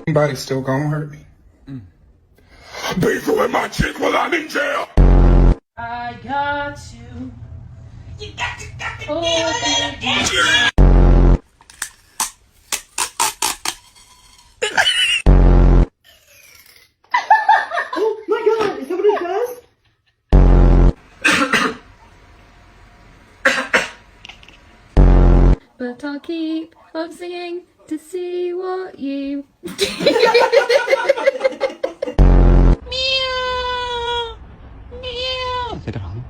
Anybody still gonna hurt me? Beefing with my chick while I'm in jail. I got you. You got to feel it. Oh my god, is that what it does? But I'll keep on singing to see what you Meow. Meow.